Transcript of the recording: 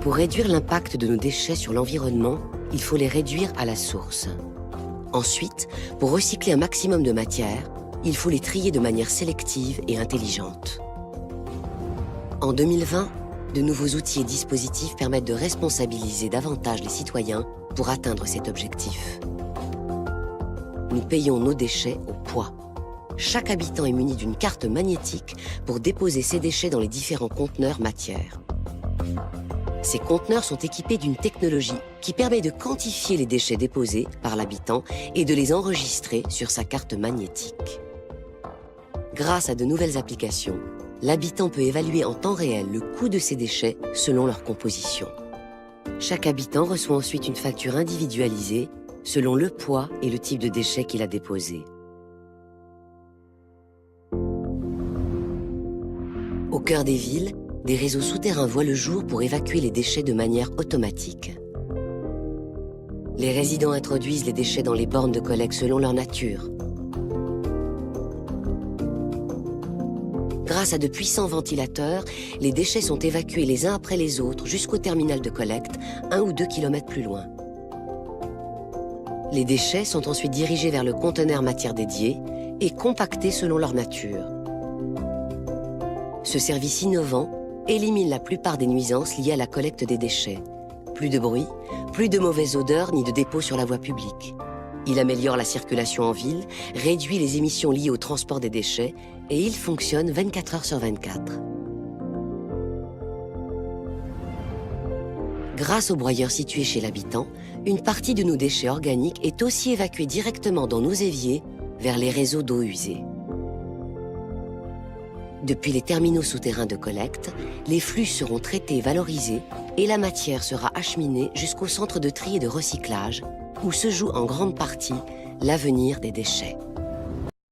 Pour réduire l'impact de nos déchets sur l'environnement, il faut les réduire à la source. Ensuite, pour recycler un maximum de matière, il faut les trier de manière sélective et intelligente. En 2020, de nouveaux outils et dispositifs permettent de responsabiliser davantage les citoyens pour atteindre cet objectif. Nous payons nos déchets au poids. Chaque habitant est muni d'une carte magnétique pour déposer ses déchets dans les différents conteneurs matières. Ces conteneurs sont équipés d'une technologie qui permet de quantifier les déchets déposés par l'habitant et de les enregistrer sur sa carte magnétique. Grâce à de nouvelles applications, l'habitant peut évaluer en temps réel le coût de ses déchets selon leur composition. Chaque habitant reçoit ensuite une facture individualisée selon le poids et le type de déchets qu'il a déposé. Au cœur des villes, des réseaux souterrains voient le jour pour évacuer les déchets de manière automatique. Les résidents introduisent les déchets dans les bornes de collecte selon leur nature. Grâce à de puissants ventilateurs, les déchets sont évacués les uns après les autres jusqu'au terminal de collecte, 1 ou 2 kilomètres plus loin. Les déchets sont ensuite dirigés vers le conteneur matière dédié et compactés selon leur nature. Ce service innovant élimine la plupart des nuisances liées à la collecte des déchets. Plus de bruit, plus de mauvaises odeurs ni de dépôts sur la voie publique. Il améliore la circulation en ville, réduit les émissions liées au transport des déchets et il fonctionne 24 heures sur 24. Grâce au broyeur situé chez l'habitant, une partie de nos déchets organiques est aussi évacuée directement dans nos éviers vers les réseaux d'eau usée. Depuis les terminaux souterrains de collecte, les flux seront traités et valorisés et la matière sera acheminée jusqu'au centre de tri et de recyclage où se joue en grande partie l'avenir des déchets.